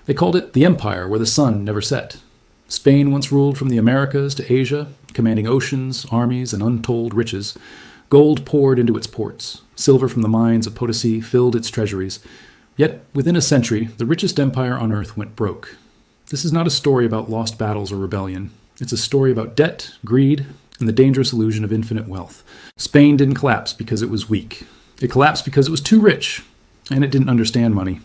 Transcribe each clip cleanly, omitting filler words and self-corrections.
They called it the empire where the sun never set. Spain once ruled from the Americas to Asia, commanding oceans, armies, and untold riches. Gold poured into its ports. Silver from the mines of Potosi filled its treasuries. Yet, within a century, the richest empire on earth went broke. This is not a story about lost battles or rebellion. It's a story about debt, greed, and the dangerous illusion of infinite wealth. Spain didn't collapse because it was weak. It collapsed because it was too rich, and it didn't understand money.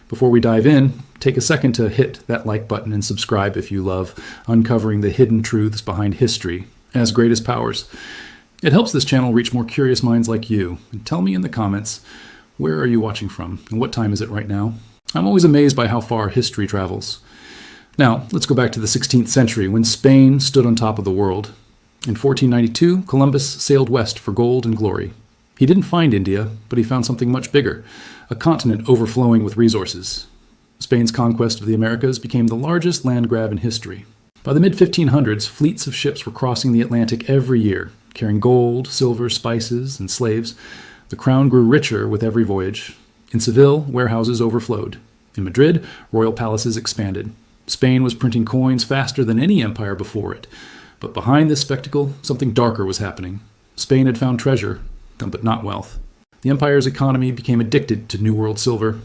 Before we dive in, take a second to hit that like button and subscribe if you love uncovering the hidden truths behind history as greatest powers. It helps this channel reach more curious minds like you. And tell me in the comments, where are you watching from, and what time is it right now? I'm always amazed by how far history travels. Now, let's go back to the 16th century, when Spain stood on top of the world. In 1492, Columbus sailed west for gold and glory. He didn't find India, but he found something much bigger, a continent overflowing with resources. Spain's conquest of the Americas became the largest land grab in history. By the mid-1500s, fleets of ships were crossing the Atlantic every year, carrying gold, silver, spices, and slaves. The crown grew richer with every voyage. In Seville, warehouses overflowed. In Madrid, royal palaces expanded. Spain was printing coins faster than any empire before it. But behind this spectacle, something darker was happening. Spain had found treasure, but not wealth. The empire's economy became addicted to New World silver.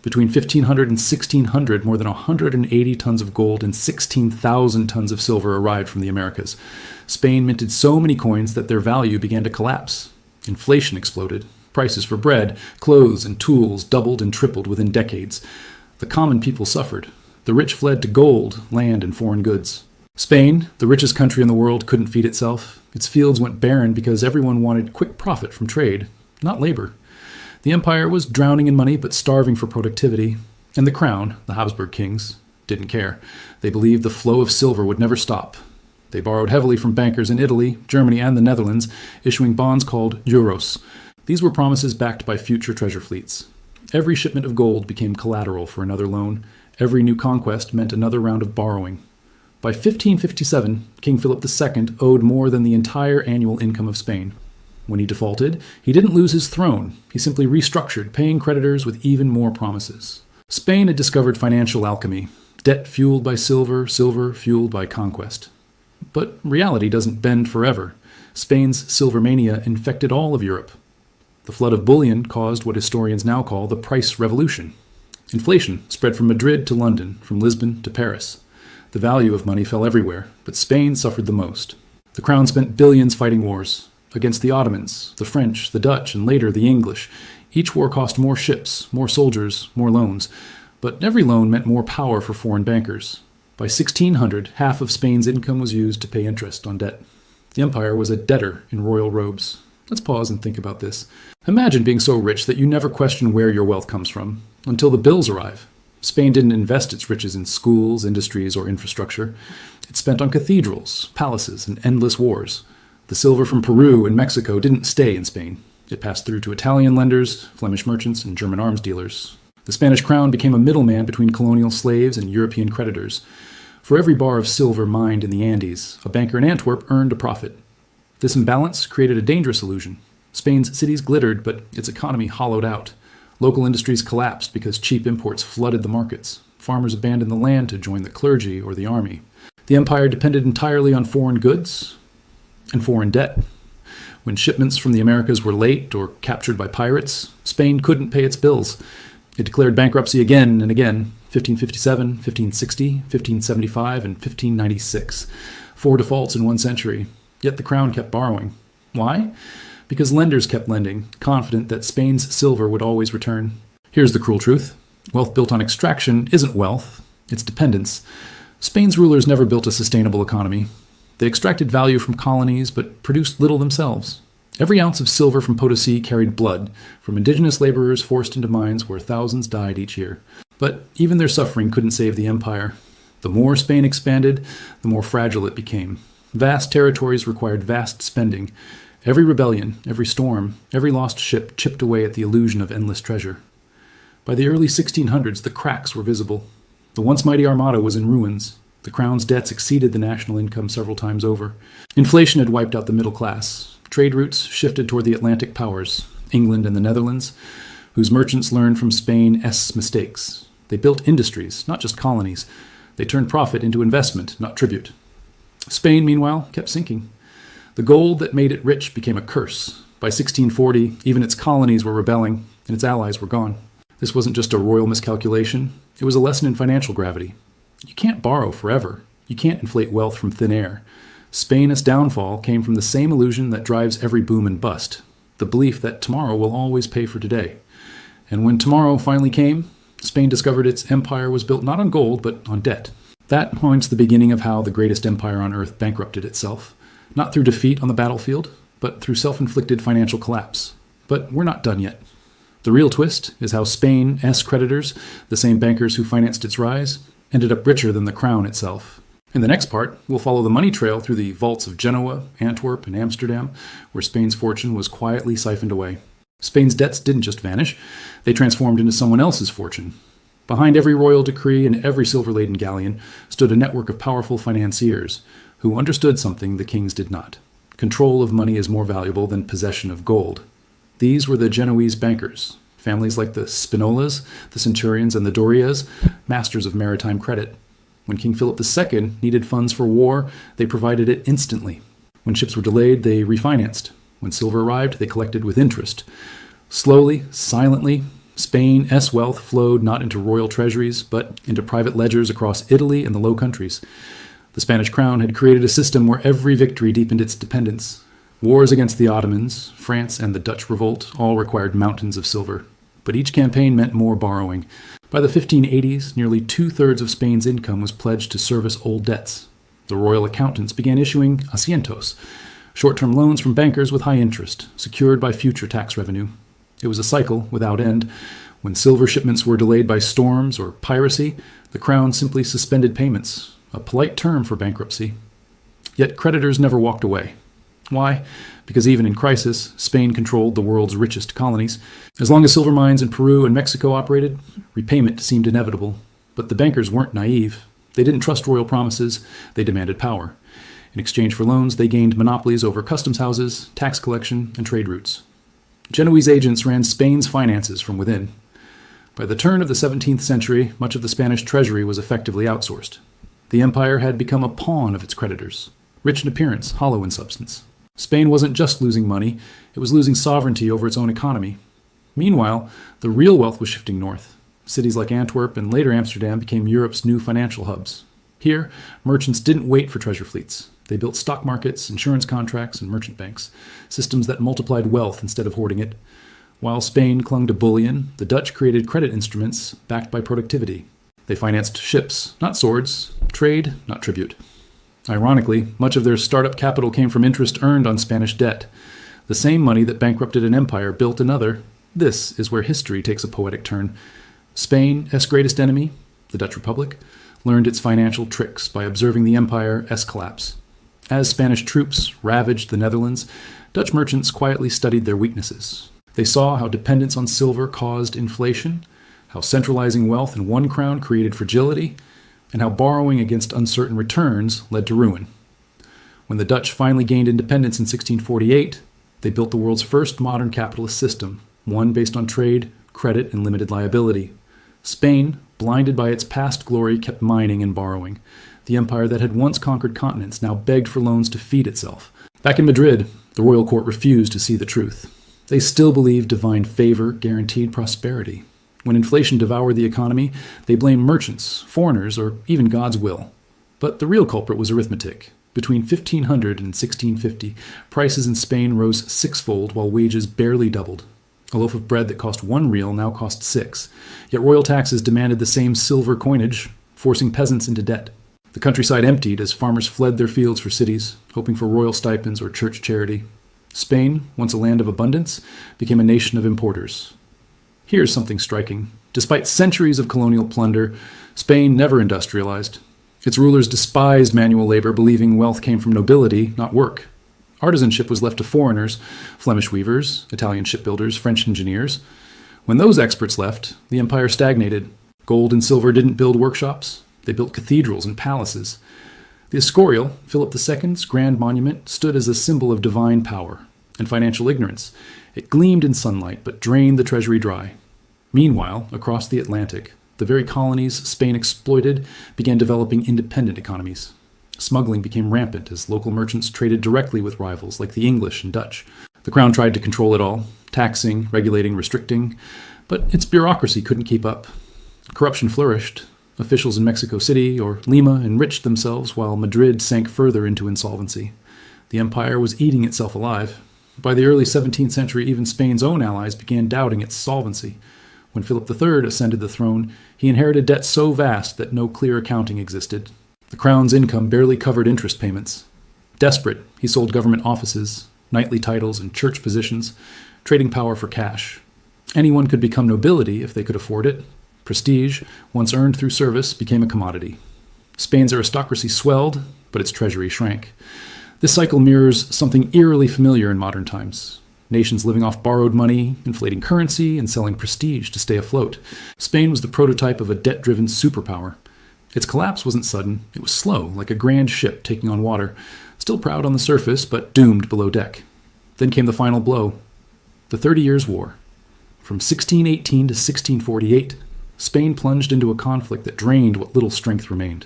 Between 1500 and 1600, more than 180 tons of gold and 16,000 tons of silver arrived from the Americas. Spain minted so many coins that their value began to collapse. Inflation exploded. Prices for bread, clothes, and tools doubled and tripled within decades. The common people suffered. The rich fled to gold, land, and foreign goods. Spain, the richest country in the world, couldn't feed itself. Its fields went barren because everyone wanted quick profit from trade, not labor. The empire was drowning in money but starving for productivity. And the crown, the Habsburg kings, didn't care. They believed the flow of silver would never stop. They borrowed heavily from bankers in Italy, Germany, and the Netherlands, issuing bonds called euros. These were promises backed by future treasure fleets. Every shipment of gold became collateral for another loan. Every new conquest meant another round of borrowing. By 1557, King Philip II owed more than the entire annual income of Spain. When he defaulted, he didn't lose his throne. He simply restructured, paying creditors with even more promises. Spain had discovered financial alchemy, debt fueled by silver, silver fueled by conquest. But reality doesn't bend forever. Spain's silver mania infected all of Europe. The flood of bullion caused what historians now call the price revolution. Inflation spread from Madrid to London, from Lisbon to Paris. The value of money fell everywhere, but Spain suffered the most. The crown spent billions fighting wars against the Ottomans, the French, the Dutch, and later the English. Each war cost more ships, more soldiers, more loans. But every loan meant more power for foreign bankers. By 1600, half of Spain's income was used to pay interest on debt. The empire was a debtor in royal robes. Let's pause and think about this. Imagine being so rich that you never question where your wealth comes from, until the bills arrive. Spain didn't invest its riches in schools, industries, or infrastructure. It spent on cathedrals, palaces, and endless wars. The silver from Peru and Mexico didn't stay in Spain. It passed through to Italian lenders, Flemish merchants, and German arms dealers. The Spanish crown became a middleman between colonial slaves and European creditors. For every bar of silver mined in the Andes, a banker in Antwerp earned a profit. This imbalance created a dangerous illusion. Spain's cities glittered, but its economy hollowed out. Local industries collapsed because cheap imports flooded the markets. Farmers abandoned the land to join the clergy or the army. The empire depended entirely on foreign goods and foreign debt. When shipments from the Americas were late or captured by pirates, Spain couldn't pay its bills. It declared bankruptcy again and again, 1557, 1560, 1575, and 1596. 4 defaults in 1 century. Yet the crown kept borrowing. Why? Because lenders kept lending, confident that Spain's silver would always return. Here's the cruel truth. Wealth built on extraction isn't wealth, it's dependence. Spain's rulers never built a sustainable economy. They extracted value from colonies, but produced little themselves. Every ounce of silver from Potosi carried blood, from indigenous laborers forced into mines where thousands died each year. But even their suffering couldn't save the empire. The more Spain expanded, the more fragile it became. Vast territories required vast spending. Every rebellion, every storm, every lost ship chipped away at the illusion of endless treasure. By the early 1600s, the cracks were visible. The once mighty armada was in ruins. The crown's debts exceeded the national income several times over. Inflation had wiped out the middle class. Trade routes shifted toward the Atlantic powers, England and the Netherlands, whose merchants learned from Spain's mistakes. They built industries, not just colonies. They turned profit into investment, not tribute. Spain, meanwhile, kept sinking. The gold that made it rich became a curse. By 1640, even its colonies were rebelling, and its allies were gone. This wasn't just a royal miscalculation. It was a lesson in financial gravity. You can't borrow forever. You can't inflate wealth from thin air. Spain's downfall came from the same illusion that drives every boom and bust, the belief that tomorrow will always pay for today. And when tomorrow finally came, Spain discovered its empire was built not on gold, but on debt. That points the beginning of how the greatest empire on earth bankrupted itself, not through defeat on the battlefield, but through self-inflicted financial collapse. But we're not done yet. The real twist is how Spain's creditors, the same bankers who financed its rise, ended up richer than the crown itself. In the next part, we'll follow the money trail through the vaults of Genoa, Antwerp, and Amsterdam, where Spain's fortune was quietly siphoned away. Spain's debts didn't just vanish, they transformed into someone else's fortune. Behind every royal decree and every silver-laden galleon stood a network of powerful financiers who understood something the kings did not. Control of money is more valuable than possession of gold. These were the Genoese bankers, families like the Spinolas, the Centurions, and the Dorias, masters of maritime credit. When King Philip II needed funds for war, they provided it instantly. When ships were delayed, they refinanced. When silver arrived, they collected with interest. Slowly, silently, Spain's wealth flowed not into royal treasuries, but into private ledgers across Italy and the Low Countries. The Spanish crown had created a system where every victory deepened its dependence. Wars against the Ottomans, France, and the Dutch revolt all required mountains of silver. But each campaign meant more borrowing. By the 1580s, nearly two-thirds of Spain's income was pledged to service old debts. The royal accountants began issuing asientos, short-term loans from bankers with high interest, secured by future tax revenue. It was a cycle without end. When silver shipments were delayed by storms or piracy, the crown simply suspended payments, a polite term for bankruptcy. Yet creditors never walked away. Why? Because even in crisis, Spain controlled the world's richest colonies. As long as silver mines in Peru and Mexico operated, repayment seemed inevitable. But the bankers weren't naive. They didn't trust royal promises, they demanded power. In exchange for loans, they gained monopolies over customs houses, tax collection, and trade routes. Genoese agents ran Spain's finances from within. By the turn of the 17th century, much of the Spanish treasury was effectively outsourced. The empire had become a pawn of its creditors, rich in appearance, hollow in substance. Spain wasn't just losing money, it was losing sovereignty over its own economy. Meanwhile, the real wealth was shifting north. Cities like Antwerp and later Amsterdam became Europe's new financial hubs. Here, merchants didn't wait for treasure fleets. They built stock markets, insurance contracts, and merchant banks, systems that multiplied wealth instead of hoarding it. While Spain clung to bullion, the Dutch created credit instruments backed by productivity. They financed ships, not swords, trade, not tribute. Ironically, much of their startup capital came from interest earned on Spanish debt. The same money that bankrupted an empire built another. This is where history takes a poetic turn. Spain's greatest enemy, the Dutch Republic, learned its financial tricks by observing the empire's collapse. As Spanish troops ravaged the Netherlands, Dutch merchants quietly studied their weaknesses. They saw how dependence on silver caused inflation, how centralizing wealth in one crown created fragility, and how borrowing against uncertain returns led to ruin. When the Dutch finally gained independence in 1648, they built the world's first modern capitalist system, one based on trade, credit, and limited liability. Spain, blinded by its past glory, kept mining and borrowing. The empire that had once conquered continents now begged for loans to feed itself. Back in Madrid, the royal court refused to see the truth. They still believed divine favor guaranteed prosperity. When inflation devoured the economy, they blamed merchants, foreigners, or even God's will. But the real culprit was arithmetic. Between 1500 and 1650, prices in Spain rose sixfold while wages barely doubled. A loaf of bread that cost 1 real now cost 6. Yet royal taxes demanded the same silver coinage, forcing peasants into debt. The countryside emptied as farmers fled their fields for cities, hoping for royal stipends or church charity. Spain, once a land of abundance, became a nation of importers. Here's something striking. Despite centuries of colonial plunder, Spain never industrialized. Its rulers despised manual labor, believing wealth came from nobility, not work. Artisanship was left to foreigners, Flemish weavers, Italian shipbuilders, French engineers. When those experts left, the empire stagnated. Gold and silver didn't build workshops. They built cathedrals and palaces. The Escorial, Philip II's grand monument, stood as a symbol of divine power and financial ignorance. It gleamed in sunlight, but drained the treasury dry. Meanwhile, across the Atlantic, The very colonies Spain exploited began developing independent economies. Smuggling became rampant as local merchants traded directly with rivals like the English and Dutch. The crown tried to control it all, taxing, regulating, restricting, but its bureaucracy couldn't keep up. Corruption flourished. Officials in Mexico City or Lima enriched themselves while Madrid sank further into insolvency. The empire was eating itself alive. By the early 17th century, even Spain's own allies began doubting its solvency. When Philip III ascended the throne, he inherited debt so vast that no clear accounting existed. The crown's income barely covered interest payments. Desperate, he sold government offices, knightly titles, and church positions, trading power for cash. Anyone could become nobility if they could afford it. Prestige, once earned through service, became a commodity. Spain's aristocracy swelled, but its treasury shrank. This cycle mirrors something eerily familiar in modern times. Nations living off borrowed money, inflating currency, and selling prestige to stay afloat. Spain was the prototype of a debt-driven superpower. Its collapse wasn't sudden. It was slow, like a grand ship taking on water, still proud on the surface, but doomed below deck. Then came the final blow, the 30 Years' War. From 1618 to 1648, Spain plunged into a conflict that drained what little strength remained.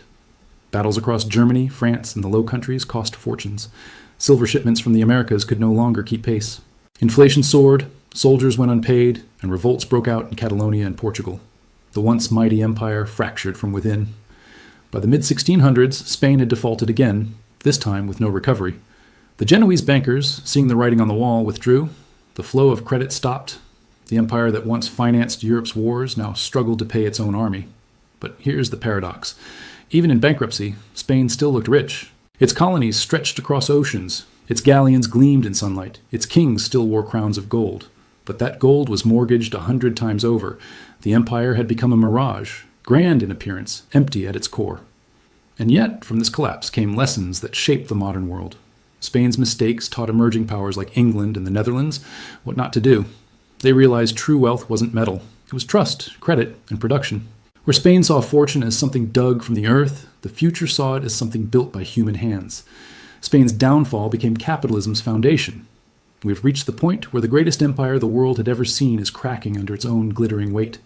Battles across Germany, France, and the Low Countries cost fortunes. Silver shipments from the Americas could no longer keep pace. Inflation soared, soldiers went unpaid, and revolts broke out in Catalonia and Portugal. The once mighty empire fractured from within. By the mid-1600s, Spain had defaulted again, this time with no recovery. The Genoese bankers, seeing the writing on the wall, withdrew. The flow of credit stopped. The empire that once financed Europe's wars now struggled to pay its own army. But here's the paradox. Even in bankruptcy, Spain still looked rich. Its colonies stretched across oceans. Its galleons gleamed in sunlight. Its kings still wore crowns of gold. But that gold was mortgaged 100 times over. The empire had become a mirage, grand in appearance, empty at its core. And yet, from this collapse came lessons that shaped the modern world. Spain's mistakes taught emerging powers like England and the Netherlands what not to do. They realized true wealth wasn't metal. It was trust, credit, and production. Where Spain saw fortune as something dug from the earth, the future saw it as something built by human hands. Spain's downfall became capitalism's foundation. We've reached the point where the greatest empire the world had ever seen is cracking under its own glittering weight.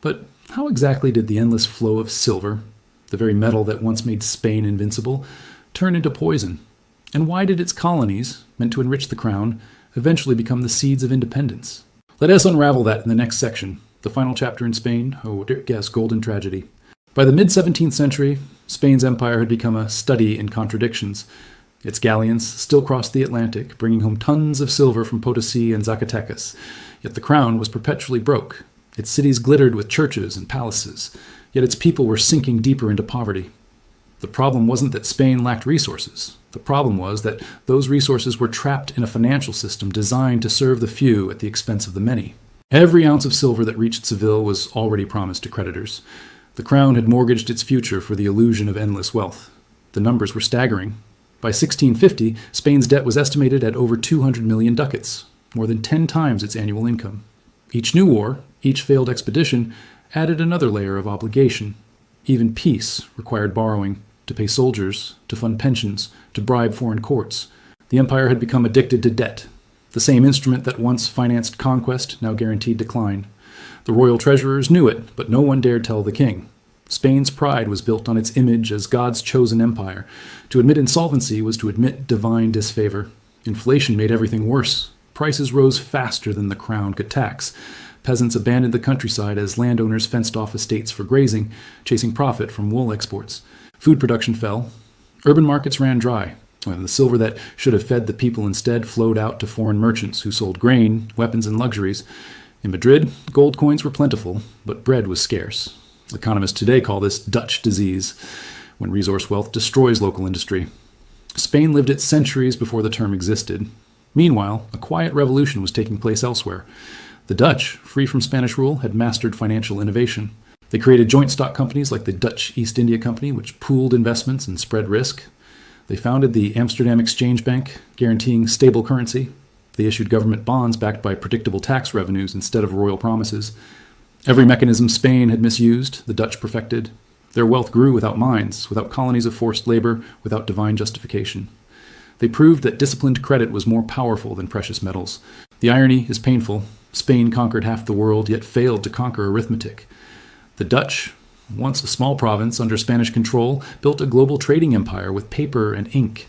But how exactly did the endless flow of silver, the very metal that once made Spain invincible, turn into poison? And why did its colonies, meant to enrich the crown, eventually become the seeds of independence? Let us unravel that in the next section. The final chapter in Spain, yes, Golden Tragedy. By the mid-17th century, Spain's empire had become a study in contradictions. Its galleons still crossed the Atlantic, bringing home tons of silver from Potosi and Zacatecas. Yet the crown was perpetually broke. Its cities glittered with churches and palaces, yet its people were sinking deeper into poverty. The problem wasn't that Spain lacked resources. The problem was that those resources were trapped in a financial system designed to serve the few at the expense of the many. Every ounce of silver that reached Seville was already promised to creditors. The crown had mortgaged its future for the illusion of endless wealth. The numbers were staggering. By 1650, Spain's debt was estimated at over 200 million ducats, more than 10 times its annual income. Each new war, each failed expedition, added another layer of obligation. Even peace required borrowing to pay soldiers, to fund pensions, to bribe foreign courts. The empire had become addicted to debt. The same instrument that once financed conquest now guaranteed decline. The royal treasurers knew it, but no one dared tell the king. Spain's pride was built on its image as God's chosen empire. To admit insolvency was to admit divine disfavor. Inflation made everything worse. Prices rose faster than the crown could tax. Peasants abandoned the countryside as landowners fenced off estates for grazing, chasing profit from wool exports. Food production fell. Urban markets ran dry. And the silver that should have fed the people instead flowed out to foreign merchants who sold grain, weapons, and luxuries. In Madrid, gold coins were plentiful, but bread was scarce. Economists today call this Dutch disease, when resource wealth destroys local industry. Spain lived it centuries before the term existed. Meanwhile, a quiet revolution was taking place elsewhere. The Dutch, free from Spanish rule, had mastered financial innovation. They created joint stock companies like the Dutch East India Company, which pooled investments and spread risk. They founded the Amsterdam Exchange Bank, guaranteeing stable currency. They issued government bonds backed by predictable tax revenues instead of royal promises. Every mechanism Spain had misused, the Dutch perfected. Their wealth grew without mines, without colonies of forced labor, without divine justification. They proved that disciplined credit was more powerful than precious metals. The irony is painful. Spain conquered half the world, yet failed to conquer arithmetic. The Dutch, once a small province under Spanish control, built a global trading empire with paper and ink.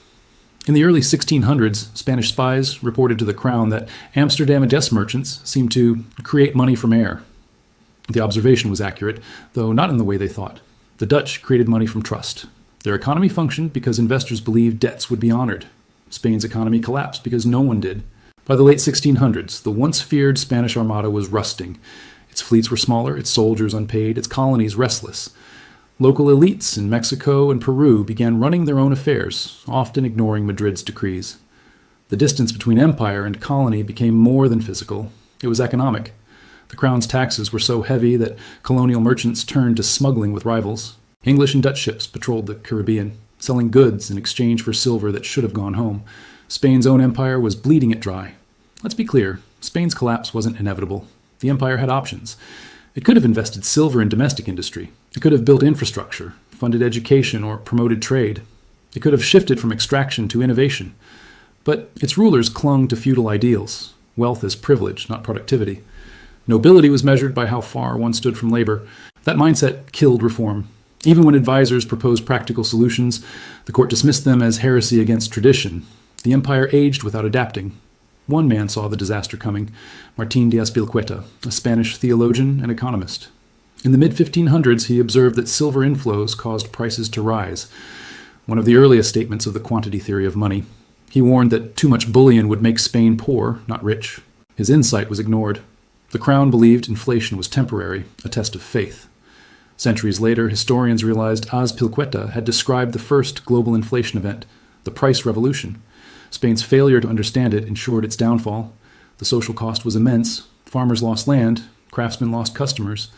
In the early 1600s, Spanish spies reported to the crown that Amsterdam and Des merchants seemed to create money from air. The observation was accurate, though not in the way they thought. The Dutch created money from trust. Their economy functioned because investors believed debts would be honored. Spain's economy collapsed because no one did. By the late 1600s, the once feared Spanish Armada was rusting. Its fleets were smaller, its soldiers unpaid, its colonies restless. Local elites in Mexico and Peru began running their own affairs, often ignoring Madrid's decrees. The distance between empire and colony became more than physical. It was economic. The crown's taxes were so heavy that colonial merchants turned to smuggling with rivals. English and Dutch ships patrolled the Caribbean, selling goods in exchange for silver that should have gone home. Spain's own empire was bleeding it dry. Let's be clear, Spain's collapse wasn't inevitable. The empire had options. It could have invested silver in domestic industry. It could have built infrastructure, funded education, or promoted trade. It could have shifted from extraction to innovation. But its rulers clung to feudal ideals. Wealth is privilege, not productivity. Nobility was measured by how far one stood from labor. That mindset killed reform. Even when advisors proposed practical solutions, the court dismissed them as heresy against tradition. The empire aged without adapting. One man saw the disaster coming, Martín de Azpilicueta, a Spanish theologian and economist. In the mid-1500s, he observed that silver inflows caused prices to rise, one of the earliest statements of the quantity theory of money. He warned that too much bullion would make Spain poor, not rich. His insight was ignored. The crown believed inflation was temporary, a test of faith. Centuries later, historians realized Azpilicueta had described the first global inflation event, the price revolution. Spain's failure to understand it ensured its downfall. The social cost was immense. Farmers lost land. Craftsmen lost customers.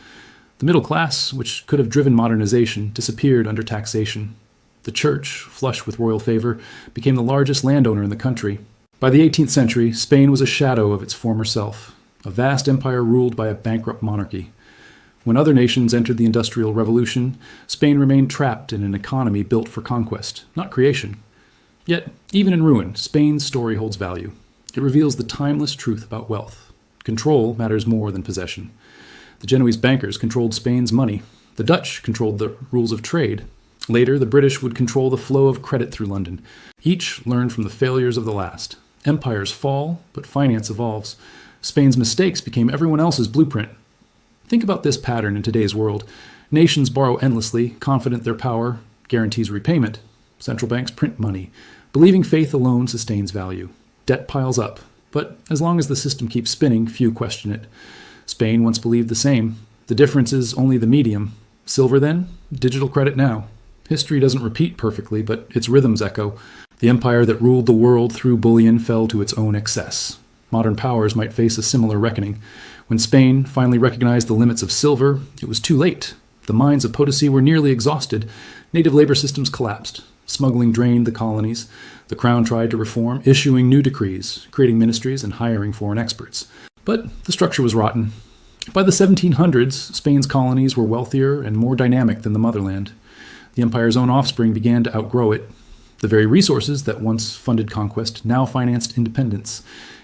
The middle class, which could have driven modernization, disappeared under taxation. The church, flush with royal favor, became the largest landowner in the country. By the 18th century, Spain was a shadow of its former self, a vast empire ruled by a bankrupt monarchy. When other nations entered the Industrial Revolution, Spain remained trapped in an economy built for conquest, not creation. Yet, even in ruin, Spain's story holds value. It reveals the timeless truth about wealth. Control matters more than possession. The Genoese bankers controlled Spain's money. The Dutch controlled the rules of trade. Later, the British would control the flow of credit through London. Each learned from the failures of the last. Empires fall, but finance evolves. Spain's mistakes became everyone else's blueprint. Think about this pattern in today's world. Nations borrow endlessly, confident their power guarantees repayment. Central banks print money, believing faith alone sustains value. Debt piles up, but as long as the system keeps spinning, few question it. Spain once believed the same. The difference is only the medium. Silver then, digital credit now. History doesn't repeat perfectly, but its rhythms echo. The empire that ruled the world through bullion fell to its own excess. Modern powers might face a similar reckoning. When Spain finally recognized the limits of silver, it was too late. The mines of Potosi were nearly exhausted. Native labor systems collapsed. Smuggling drained the colonies. The crown tried to reform, issuing new decrees, creating ministries and hiring foreign experts. But the structure was rotten. By the 1700s, Spain's colonies were wealthier and more dynamic than the motherland. The empire's own offspring began to outgrow it. The very resources that once funded conquest now financed independence.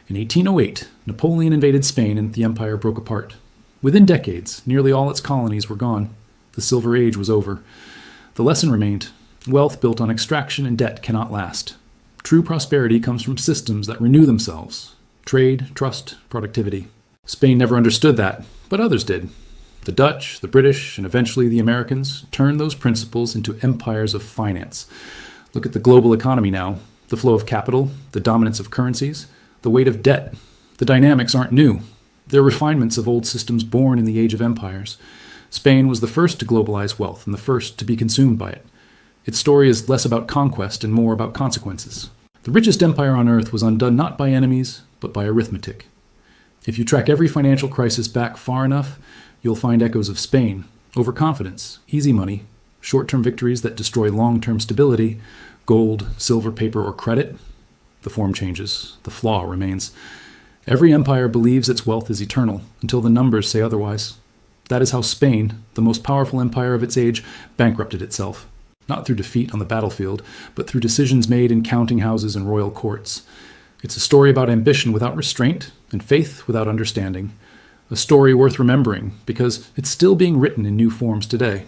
In 1808, Napoleon invaded Spain and the empire broke apart. Within decades, nearly all its colonies were gone. The Silver Age was over. The lesson remained. Wealth built on extraction and debt cannot last. True prosperity comes from systems that renew themselves. Trade, trust, productivity. Spain never understood that, but others did. The Dutch, the British, and eventually the Americans turned those principles into empires of finance. Look at the global economy now. The flow of capital, the dominance of currencies, the weight of debt. The dynamics aren't new. They're refinements of old systems born in the age of empires. Spain was the first to globalize wealth and the first to be consumed by it. Its story is less about conquest and more about consequences. The richest empire on earth was undone not by enemies, but by arithmetic. If you track every financial crisis back far enough, you'll find echoes of Spain. Overconfidence, easy money, short-term victories that destroy long-term stability, gold, silver, paper, or credit. The form changes. The flaw remains. Every empire believes its wealth is eternal until the numbers say otherwise. That is how Spain, the most powerful empire of its age, bankrupted itself. Not through defeat on the battlefield, but through decisions made in counting houses and royal courts. It's a story about ambition without restraint and faith without understanding. a story worth remembering because it's still being written in new forms today.